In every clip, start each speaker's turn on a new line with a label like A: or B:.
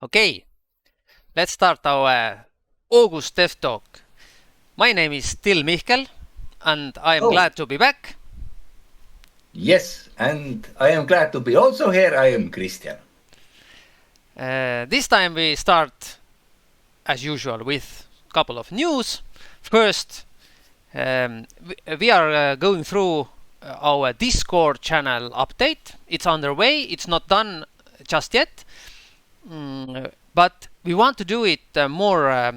A: Okay, let's start our August Dev Talk. My name is still Mihkel, and I am glad to be back.
B: Yes, and I am glad to be also here. I am Christian.
A: This time we start, as usual, with a couple of news. First, we are going through our Discord channel update. It's underway. It's not done just yet, but we want to do it more.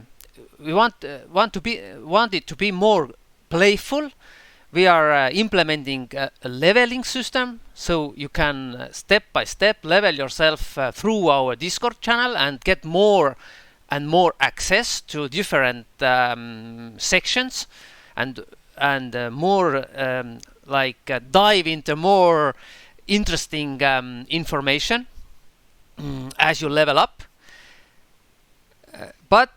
A: We want it to be more playful. We are implementing a leveling system, so you can step by step level yourself through our Discord channel and get more and more access to different sections and more dive into more interesting information as you level up. But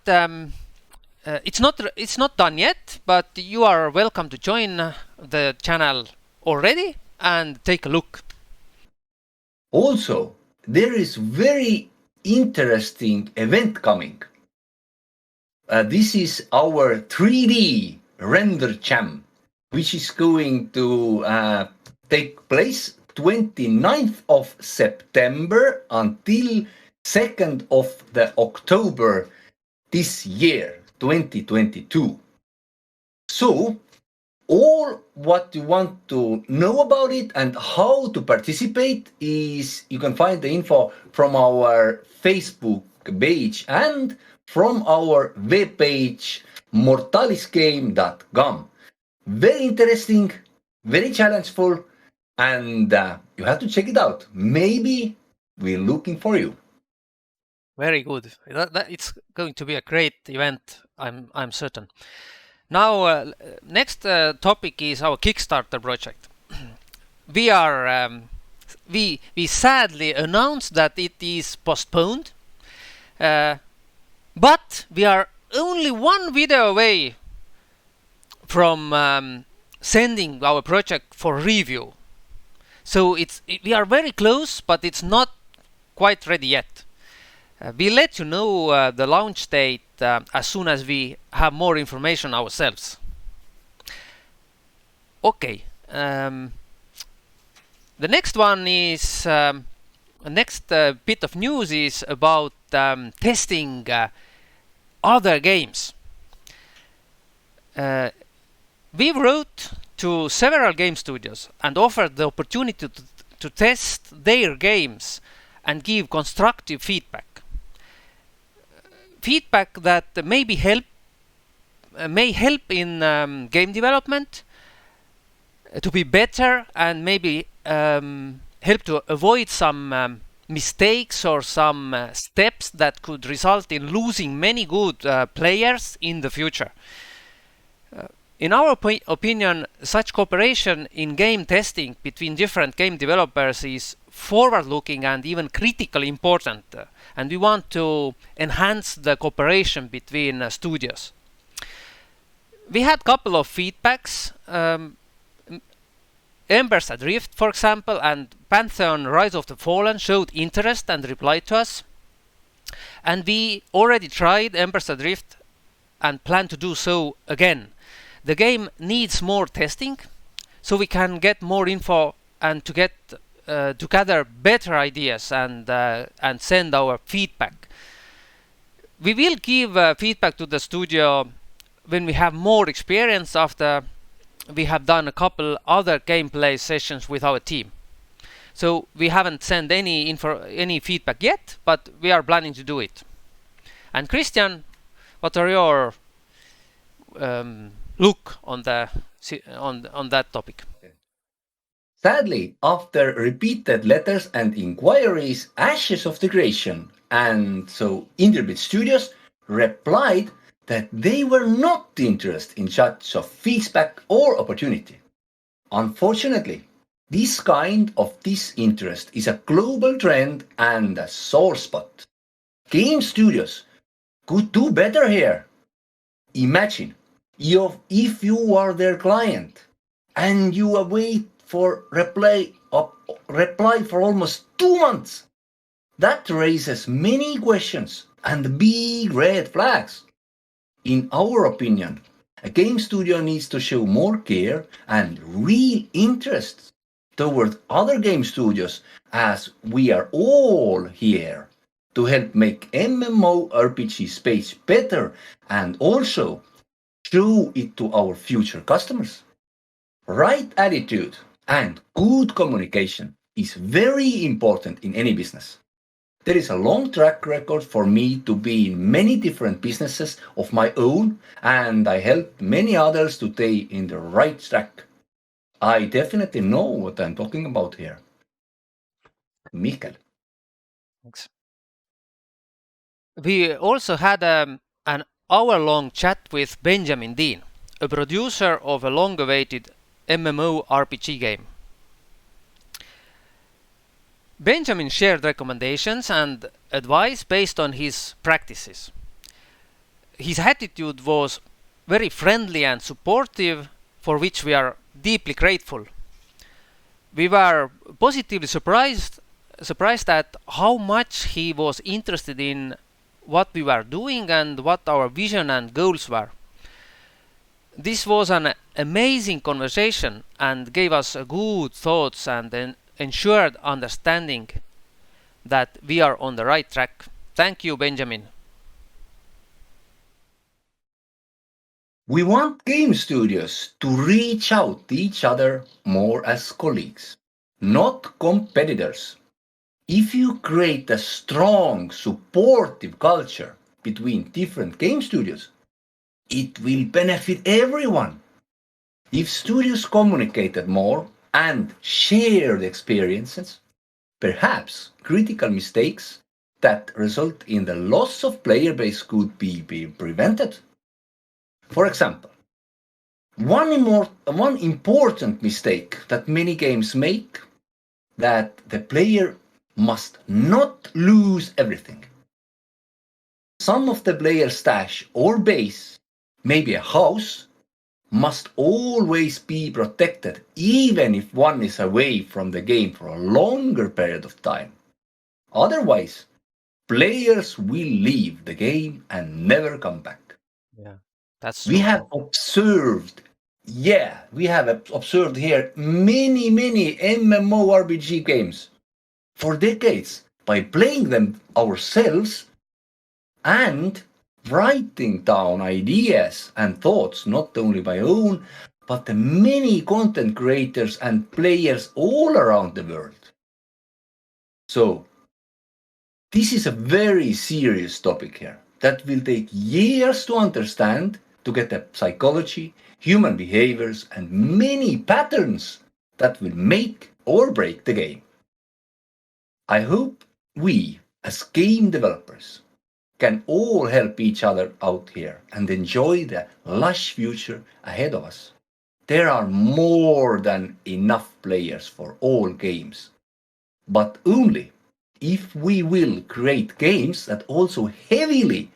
A: it's not done yet, but you are welcome to join the channel already and take a look.
B: Also, there is very interesting event coming. This is our 3D render jam, which is going to take place 29th of September until 2nd of the October this year, 2022. So, all what you want to know about it and how to participate is you can find the info from our Facebook page and from our webpage mortalisgame.com. Very interesting, very challengeful, and you have to check it out. Maybe we're looking for you.
A: Very good. It's going to be a great event, I'm certain. Now, next topic is our Kickstarter project. We sadly announced that it is postponed, but we are only one video away from sending our project for review. So we are very close, but it's not quite ready yet. We'll let you know the launch date as soon as we have more information ourselves. Okay. The next one is next bit of news is about testing other games. We wrote to several game studios and offered the opportunity to test their games and give constructive feedback. Feedback that may help in game development to be better and maybe help to avoid some mistakes or some steps that could result in losing many good players in the future. In our opinion, such cooperation in game testing between different game developers is forward-looking and even critically important, and we want to enhance the cooperation between studios. We had a couple of feedbacks. Embers Adrift, for example, and Pantheon Rise of the Fallen showed interest and replied to us. And we already tried Embers Adrift and plan to do so again. The game needs more testing, so we can get more info and to get to gather better ideas and send our feedback. We will give feedback to the studio when we have more experience after we have done a couple other gameplay sessions with our team. So we haven't sent any feedback yet, but we are planning to do it. And Christian, what are your look on that topic?
B: Sadly, after repeated letters and inquiries, Ashes of Degradation and so Interbit Studios replied that they were not interested in such a feedback or opportunity. Unfortunately, this kind of disinterest is a global trend and a sore spot. Game studios could do better here. Imagine if you are their client and you await for reply for almost 2 months. That raises many questions and big red flags. In our opinion, a game studio needs to show more care and real interest toward other game studios, as we are all here to help make MMORPG space better and also show it to our future customers. Right attitude and good communication is very important in any business. There is a long track record for me to be in many different businesses of my own, and I help many others to stay in the right track. I definitely know what I'm talking about here. Mikael.
A: Thanks. We also had an hour-long chat with Benjamin Dean, a producer of a long-awaited MMORPG game. Benjamin shared recommendations and advice based on his practices. His attitude was very friendly and supportive, for which we are deeply grateful. We were positively surprised at how much he was interested in what we were doing and what our vision and goals were. This was an amazing conversation and gave us good thoughts and ensured understanding that we are on the right track. Thank you, Benjamin.
B: We want game studios to reach out to each other more as colleagues, not competitors. If you create a strong, supportive culture between different game studios, it will benefit everyone. If studios communicated more and shared experiences, perhaps critical mistakes that result in the loss of player base could be prevented. For example, one important mistake that many games make, that the player must not lose everything. Some of the player's stash or base, maybe a house, must always be protected, even if one is away from the game for a longer period of time. Otherwise, players will leave the game and never come back.
A: Yeah, that's
B: We
A: true.
B: have observed here many MMORPG games for decades by playing them ourselves and writing down ideas and thoughts, not only my own, but the many content creators and players all around the world. So, this is a very serious topic here that will take years to understand, to get the psychology, human behaviors, and many patterns that will make or break the game. I hope we, as game developers, can all help each other out here and enjoy the lush future ahead of us. There are more than enough players for all games, but only if we will create games that also heavily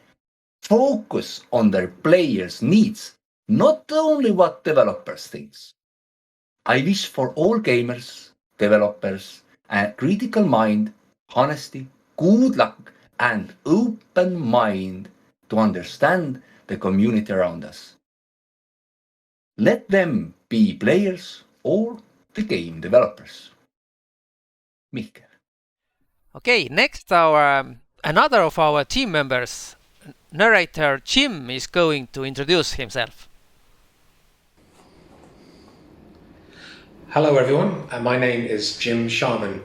B: focus on their players' needs, not only what developers think. I wish for all gamers, developers, a critical mind, honesty, good luck, and open mind to understand the community around us. Let them be players or the game developers. Mikael.
A: Okay, next our another of our team members, Narrator Jim, is going to introduce himself.
C: Hello everyone, my name is Jim Sharman,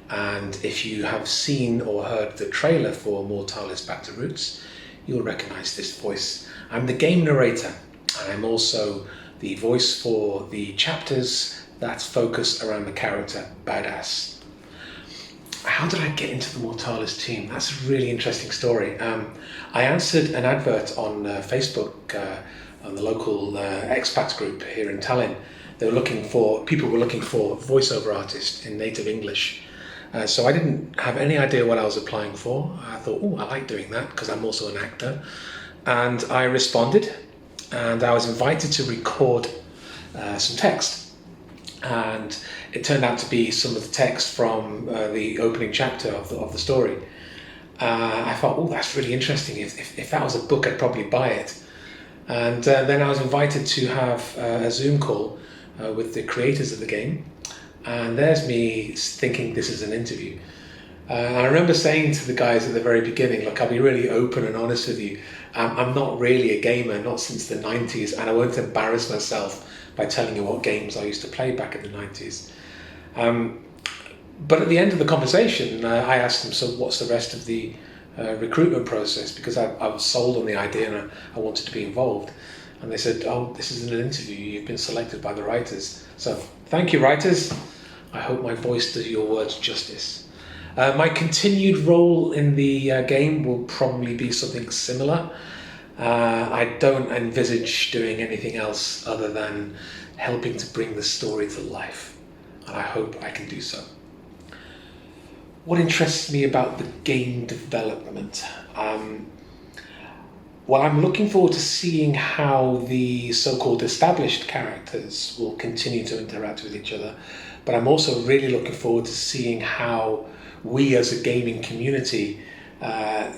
C: and if you have seen or heard the trailer for Mortalis Back to Roots, you'll recognise this voice. I'm the game narrator, and I'm also the voice for the chapters that focus around the character Badass. How did I get into the Mortalis team? That's a really interesting story. I answered an advert on Facebook on the local expats group here in Tallinn. People were looking for voiceover artists in native English. So I didn't have any idea what I was applying for. I thought, I like doing that because I'm also an actor. And I responded, and I was invited to record some text. And it turned out to be some of the text from the opening chapter of the story. I thought, oh, that's really interesting. If that was a book, I'd probably buy it. And then I was invited to have a Zoom call with the creators of the game. And there's me thinking this is an interview. I remember saying to the guys at the very beginning, look, I'll be really open and honest with you. I'm not really a gamer, not since the 90s, and I won't embarrass myself by telling you what games I used to play back in the 90s. But at the end of the conversation, I asked them, so what's the rest of the recruitment process? Because I was sold on the idea and I wanted to be involved. And they said, oh, this isn't an interview, you've been selected by the writers. So thank you, writers. I hope my voice does your words justice. My continued role in the game will probably be something similar. I don't envisage doing anything else other than helping to bring the story to life, and I hope I can do so. What interests me about the game development? Well, I'm looking forward to seeing how the so-called established characters will continue to interact with each other, but I'm also really looking forward to seeing how we as a gaming community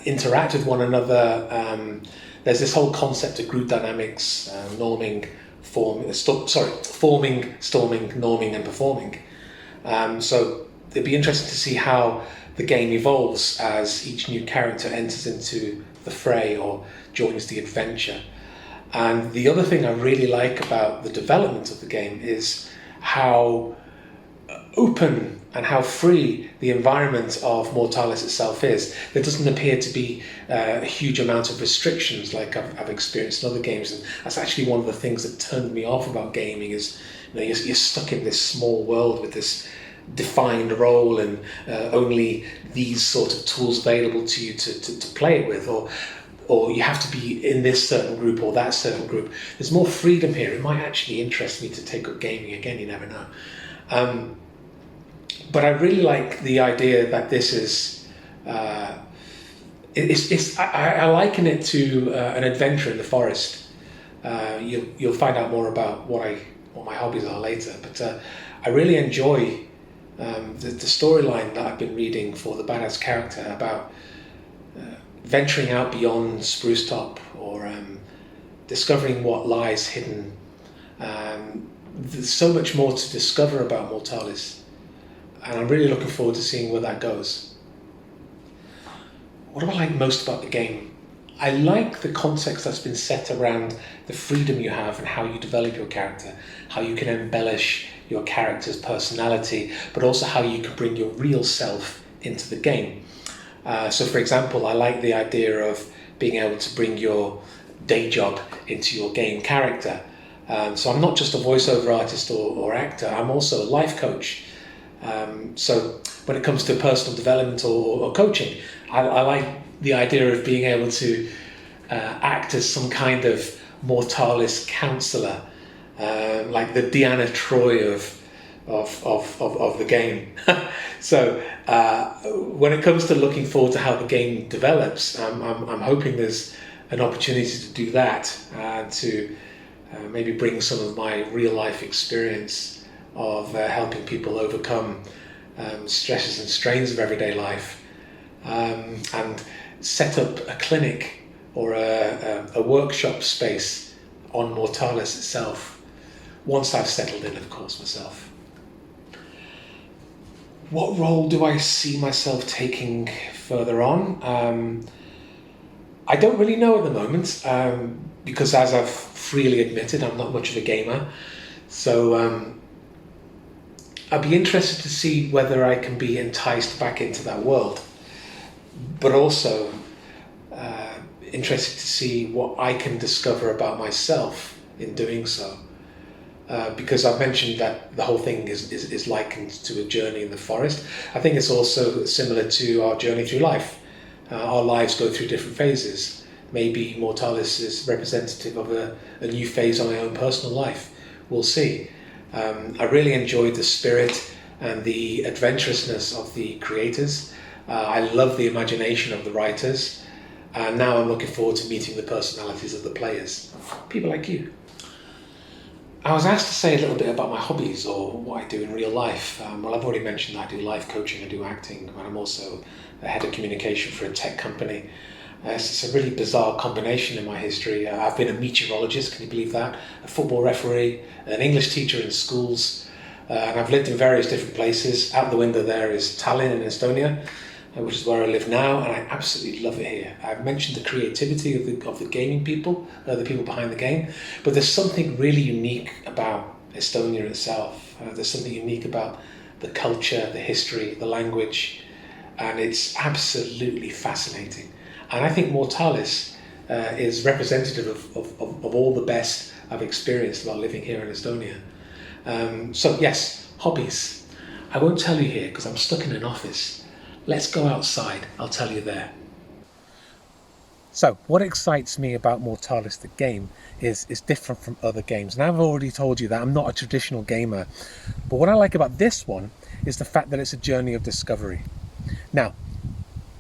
C: interact with one another. There's this whole concept of group dynamics, forming, storming, norming, and performing. So it'd be interesting to see how the game evolves as each new character enters into the fray or joins the adventure. And the other thing I really like about the development of the game is how open and how free the environment of Mortalis itself is. There doesn't appear to be a huge amount of restrictions like I've experienced in other games, and that's actually one of the things that turned me off about gaming. Is you're stuck in this small world with this defined role and only these sort of tools available to you to play it with, or you have to be in this certain group or that certain group. There's more freedom here. It might actually interest me to take up gaming again, you never know. But I really like the idea that this is, I liken it to an adventure in the forest. You'll find out more about what my hobbies are later, but I really enjoy the storyline that I've been reading for the badass character about venturing out beyond Spruce Top or discovering what lies hidden. There's so much more to discover about Mortalis, and I'm really looking forward to seeing where that goes. What do I like most about the game? I like the context that's been set around the freedom you have and how you develop your character, how you can embellish your character's personality, but also how you can bring your real self into the game. So for example, I like the idea of being able to bring your day job into your game character. So I'm not just a voiceover artist or actor, I'm also a life coach. So when it comes to personal development or coaching, I like the idea of being able to act as some kind of Mortalis counselor, like the Deanna Troi of the game. So when it comes to looking forward to how the game develops, I'm hoping there's an opportunity to do that, to maybe bring some of my real life experience of helping people overcome stresses and strains of everyday life, and set up a clinic or a workshop space on Mortalis itself, once I've settled in, of course, myself. What role do I see myself taking further on? I don't really know at the moment, because as I've freely admitted, I'm not much of a gamer. So I'd be interested to see whether I can be enticed back into that world, but also interested to see what I can discover about myself in doing so. Because I've mentioned that the whole thing is likened to a journey in the forest. I think it's also similar to our journey through life. Our lives go through different phases. Maybe Mortalis is representative of a new phase of my own personal life. We'll see. I really enjoyed the spirit and the adventurousness of the creators. I love the imagination of the writers. And now I'm looking forward to meeting the personalities of the players. People like you. I was asked to say a little bit about my hobbies or what I do in real life. Well, I've already mentioned that I do life coaching, I do acting, and I'm also the head of communication for a tech company. It's a really bizarre combination in my history. I've been a meteorologist, can you believe that? A football referee, an English teacher in schools, and I've lived in various different places. Out the window there is Tallinn in Estonia, which is where I live now, and I absolutely love it here. I've mentioned the creativity of the gaming people, the people behind the game, but there's something really unique about Estonia itself. There's something unique about the culture, the history, the language, and it's absolutely fascinating. And I think Mortalis is representative of all the best I've experienced while living here in Estonia. So yes, hobbies. I won't tell you here because I'm stuck in an office. Let's go outside, I'll tell you there. So what excites me about Mortalis the game is different from other games. And I've already told you that I'm not a traditional gamer. But what I like about this one is the fact that it's a journey of discovery. Now,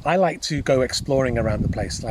C: I like to go exploring around the place,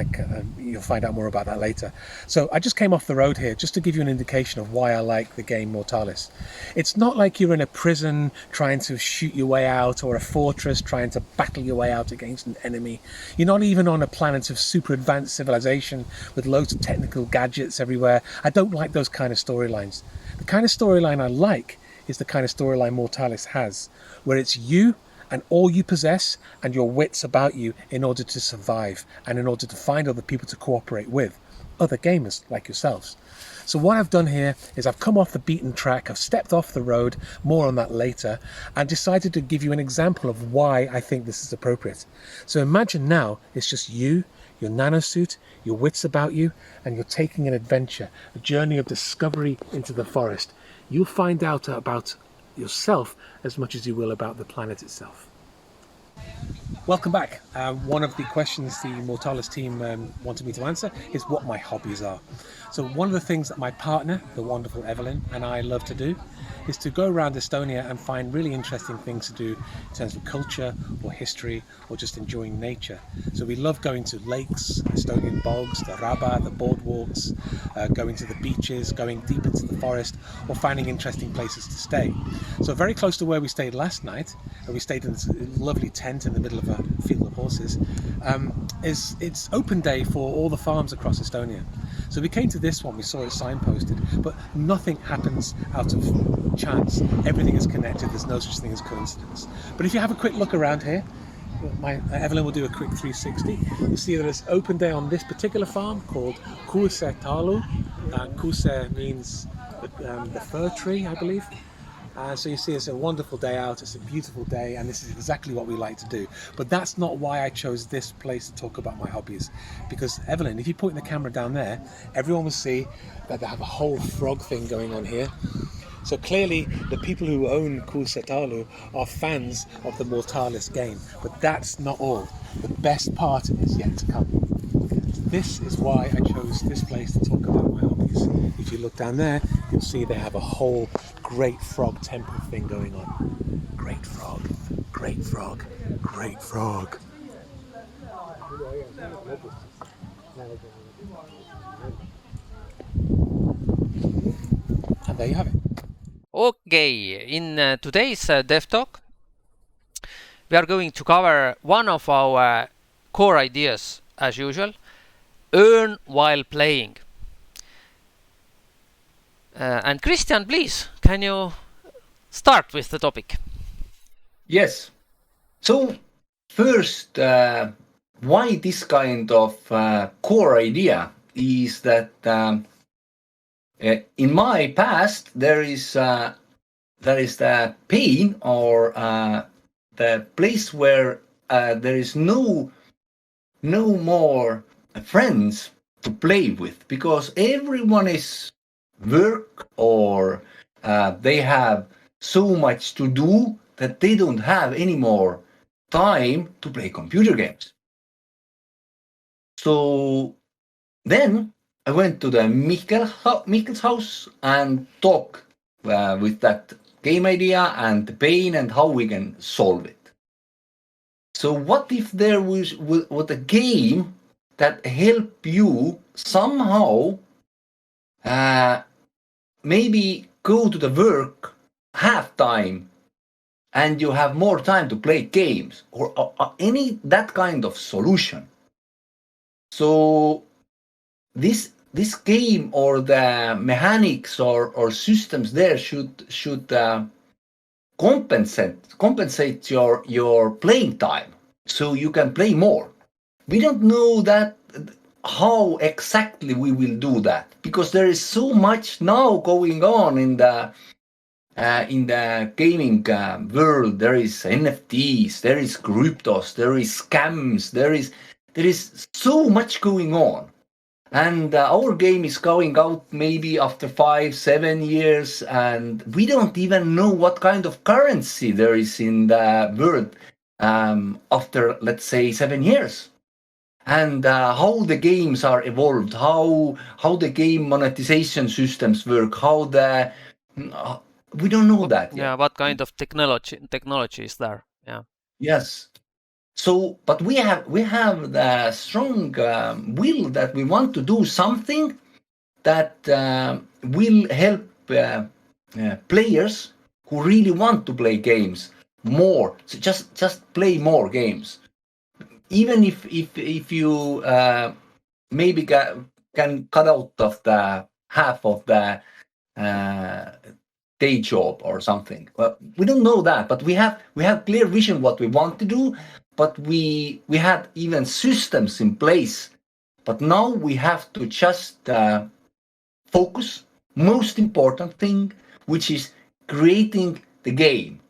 C: you'll find out more about that later. So I just came off the road here just to give you an indication of why I like the game Mortalis. It's not like you're in a prison trying to shoot your way out or a fortress trying to battle your way out against an enemy. You're not even on a planet of super advanced civilization with loads of technical gadgets everywhere. I don't like those kind of storylines. The kind of storyline I like is the kind of storyline Mortalis has, where it's you and all you possess and your wits about you in order to survive and in order to find other people to cooperate with, other gamers like yourselves. So what I've done here is I've come off the beaten track, I've stepped off the road, more on that later, and decided to give you an example of why I think this is appropriate. So imagine now it's just you, your nanosuit, your wits about you, and you're taking an adventure, a journey of discovery into the forest. You'll find out about yourself as much as you will about the planet itself. Welcome back. One of the questions the Mortalis team wanted me to answer is what my hobbies are. So one of the things that my partner, the wonderful Evelyn, and I love to do is to go around Estonia and find really interesting things to do in terms of culture or history or just enjoying nature. So we love going to lakes, Estonian bogs, the Raba, the boardwalks, going to the beaches, going deep into the forest, or finding interesting places to stay. So very close to where we stayed last night, we stayed in this lovely tent in the middle of a field of horses, it's open day for all the farms across Estonia. So we came to this one, we saw it signposted, but nothing happens out of chance. Everything is connected, there's no such thing as coincidence. But if you have a quick look around here, Evelyn will do a quick 360. You see that it's open day on this particular farm called Kuuse Talu. Kuuse means the fir tree, I believe. So you see it's a wonderful day out, it's a beautiful day, and this is exactly what we like to do. But that's not why I chose this place to talk about my hobbies. Because Evelyn, if you point the camera down there, everyone will see that they have a whole frog thing going on here. So clearly the people who own Kuuse Talu are fans of the Mortalis game. But that's not all. The best part is yet to come. This is why I chose this place to talk about my hobbies. If you look down there, you'll see they have a whole great frog temple thing going on. Great frog, great frog, great frog. And there you have it.
A: Okay, in today's Dev Talk, we are going to cover one of our core ideas, as usual, earn while playing. And Christian, please, can you start with the topic?
B: Yes. So first, why this kind of core idea is that in my past there is the pain or the place where there is no more friends to play with, because everyone is work or they have so much to do that they don't have any more time to play computer games. So then I went to the Mikkel's house and talked with that game idea and the pain and how we can solve it. So what if there was a game that help you somehow maybe go to the work half time and you have more time to play games or any that kind of solution. So this game or the mechanics or systems there should compensate your playing time so you can play more. We don't know that how exactly we will do that because there is so much now going on in the gaming world. There is NFTs, there is cryptos, there is scams, there is so much going on. And our game is going out maybe after 5-7 years, and we don't even know what kind of currency there is in the world after, let's say, 7 years. And how the games are evolved, how the game monetization systems work, how the we don't know that yet.
A: Yeah, what kind of technology is there? Yeah.
B: Yes. So, but we have the strong will that we want to do something that will help players who really want to play games more. So just play more games, even if you maybe can cut out of the half of the day job or something. Well, we don't know that, but we have clear vision what we want to do. But we had even systems in place. But now we have to just focus. Most important thing, which is creating the game.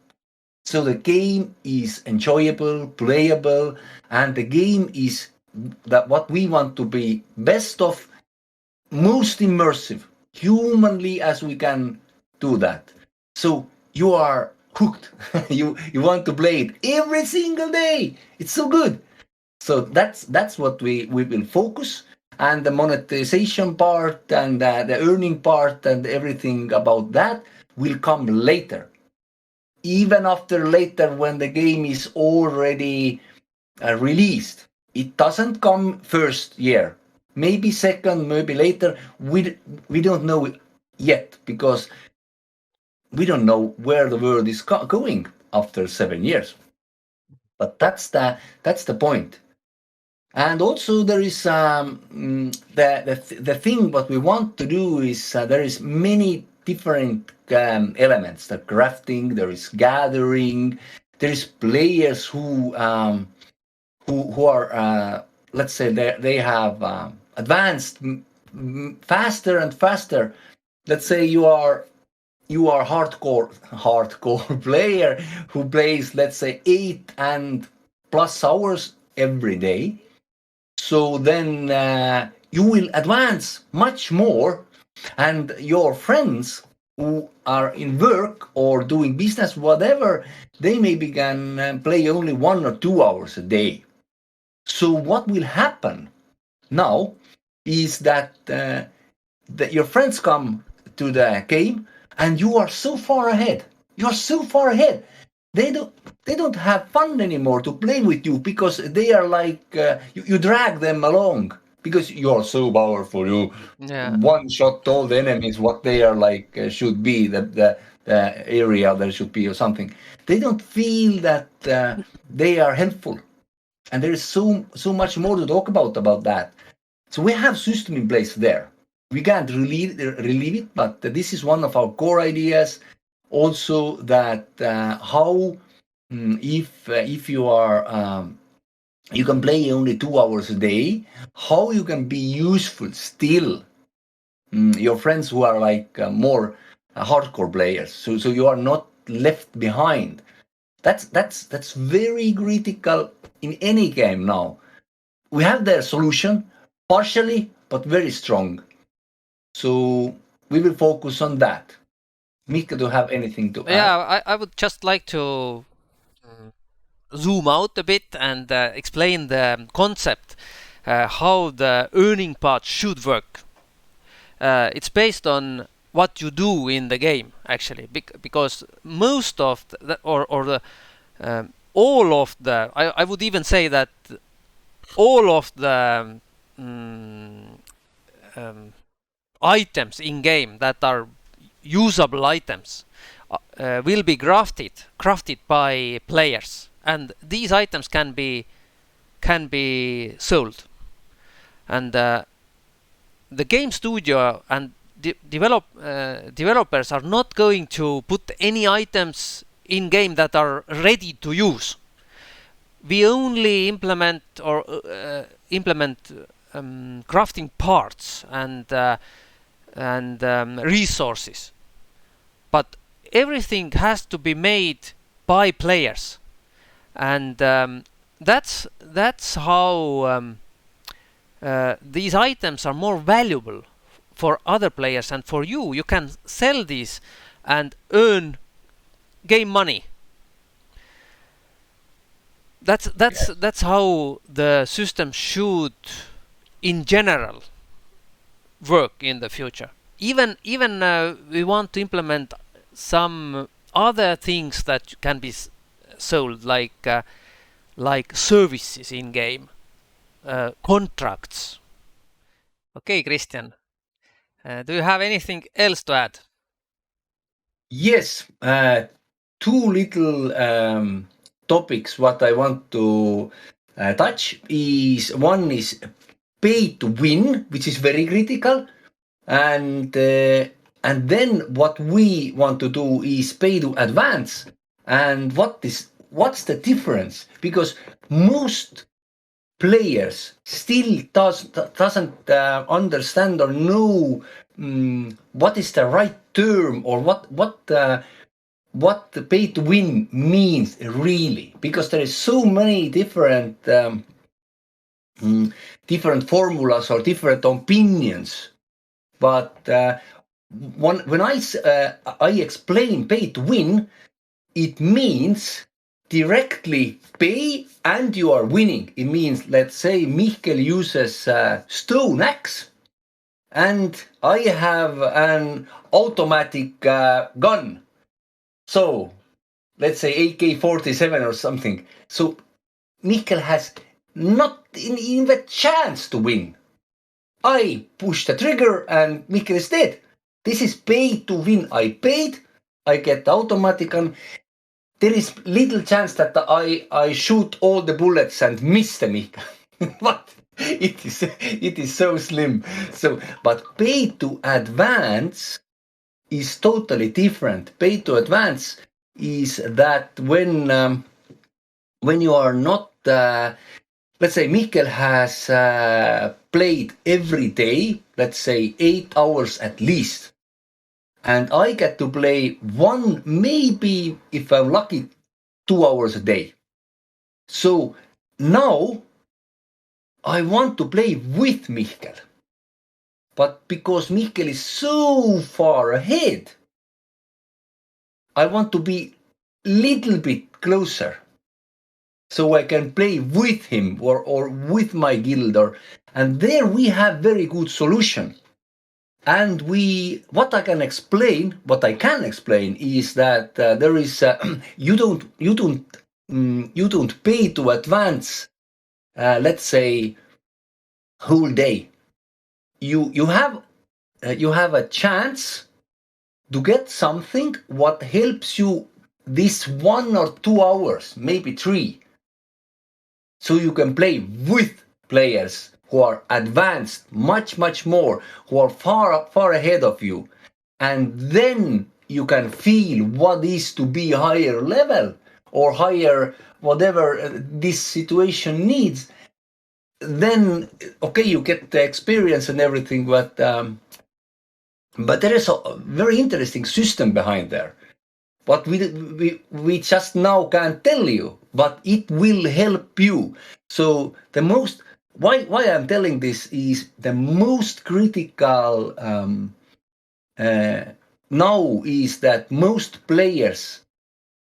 B: So the game is enjoyable, playable, and the game is that what we want to be best of, most immersive, humanly as we can do that. So you are hooked. you want to play it every single day. It's so good. So that's what we will focus, and the monetization part and the earning part and everything about that will come later. Even after later when the game is already released, it doesn't come first year. Maybe second, maybe later. We don't know it yet because we don't know where the world is going after 7 years. But that's the point. And also there is the thing what we want to do is there is many different elements. The crafting, there is gathering, there is players who are let's say they have advanced faster and faster. Let's say you are hardcore player who plays, let's say, 8 and plus hours every day. So then you will advance much more, and your friends who are in work or doing business, whatever, they maybe can play only 1 or 2 hours a day. So what will happen now is that your friends come to the game and you are so far ahead. You're so far ahead. They don't have fun anymore to play with you because they are like you drag them along because you're so powerful. You one shot all the enemies what they are like should be the area there should be or something. They don't feel that they are helpful, and there is so much more to talk about that. So we have system in place there. We can't relieve it, but this is one of our core ideas. Also, that how if you are you can play only 2 hours a day, how you can be useful still. Your friends who are like more hardcore players, so you are not left behind. That's very critical in any game now. We have the solution partially, but very strong. So we will focus on that. Mika, do you have anything to add?
A: Yeah, I would just like to zoom out a bit and explain the concept, how the earning part should work. It's based on what you do in the game, actually, because most of all of the, I would even say that all of the items in game that are usable items will be crafted by players, and these items can be sold. And the game studio and developers are not going to put any items in game that are ready to use. We only implement crafting parts and resources, but everything has to be made by players, and that's how these items are more valuable for other players, and for you. You can sell these and earn game money. That's how the system should, in general, work in the future. Even we want to implement some other things that can be sold, like services in game, contracts. Okay, Christian, do you have anything else to add?
B: Yes, two little topics what I want to touch is one is pay to win, which is very critical, and then what we want to do is pay to advance. And what's the difference? Because most players still doesn't understand or know what is the right term, or what the pay to win means really, because there is so many different formulas or different opinions. But when I explain pay to win, it means directly pay and you are winning. It means, let's say Mihkel uses stone axe and I have an automatic gun. So let's say AK-47 or something. So Mihkel has not even a chance to win. I push the trigger and Mihkel is dead. This is pay to win. I paid, I get the automatic gun. There is little chance that I shoot all the bullets and miss the Mihkel. But it is so slim. So, but pay to advance is totally different. Pay to advance is that when you are not, let's say Mihkel has played every day, let's say 8 hours at least, and I get to play one, maybe if I'm lucky, 2 hours a day. So now I want to play with Mihkel. But because Mihkel is so far ahead, I want to be little bit closer so I can play with him or with my guild. And there we have very good solution. And what I can explain is that there is you don't pay to advance. Let's say whole day. You have a chance to get something what helps you this 1 or 2 hours, maybe 3. So you can play with players who are advanced much more, who are far ahead of you. And then you can feel what is to be higher level or higher whatever this situation needs. Then, okay, you get the experience and everything, but there is a very interesting system behind there. But we just now can't tell you, but it will help you. So why I'm telling this is the most critical now is that most players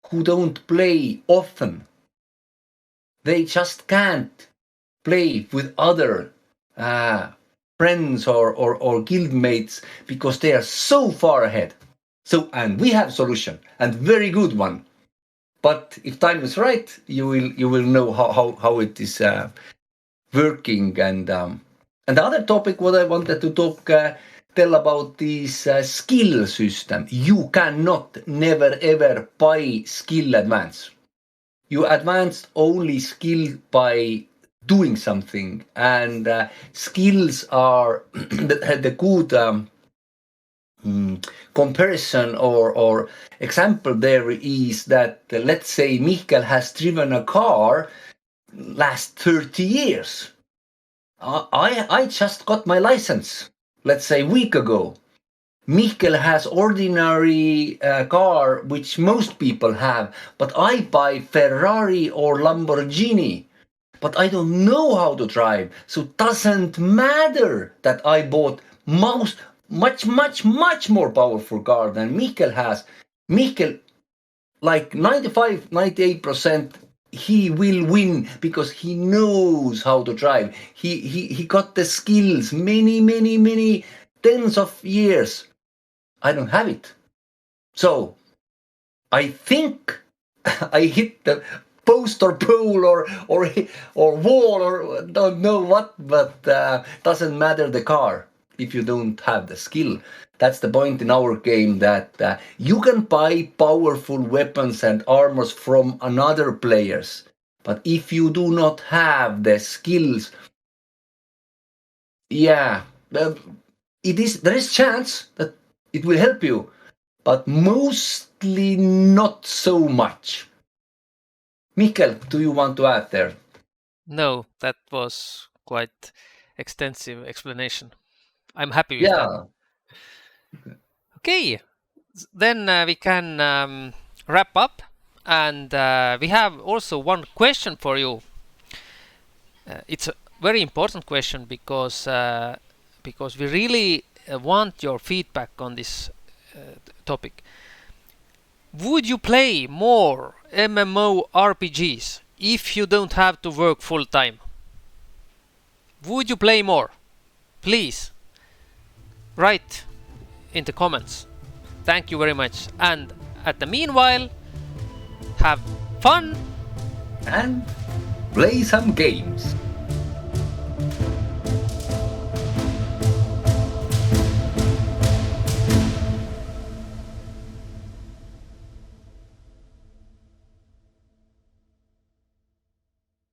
B: who don't play often, they just can't play with other friends or guildmates because they are so far ahead. So, and we have a solution, and very good one. But if time is right, you will know how it is working. And the other topic what I wanted to talk tell about this skill system. You cannot never ever buy skill advance. You advance only skill by doing something, and skills are the good comparison or example there is that let's say Mikael has driven a car last 30 years. I just got my license, let's say a week ago. Mikael has ordinary car, which most people have, but I buy Ferrari or Lamborghini, but I don't know how to drive. So it doesn't matter that I bought much more powerful car than Mikael has. Mikael, like 95, 98%, he will win because he knows how to drive. He got the skills many tens of years. I don't have it. So I think I hit the post or pole or wall or don't know what, but doesn't matter the car if you don't have the skill. That's the point in our game, that you can buy powerful weapons and armors from another players, but if you do not have the skills, there is chance that it will help you, but mostly not so much. Mikael, do you want to add there?
A: No, that was quite extensive explanation. I'm happy with that. Okay, then we can wrap up, and we have also one question for you. It's a very important question because we really want your feedback on this topic. Would you play more MMORPGs if you don't have to work full time? Would you play more? Please write in the comments. Thank you very much. And at the meanwhile, have fun
B: and play some games.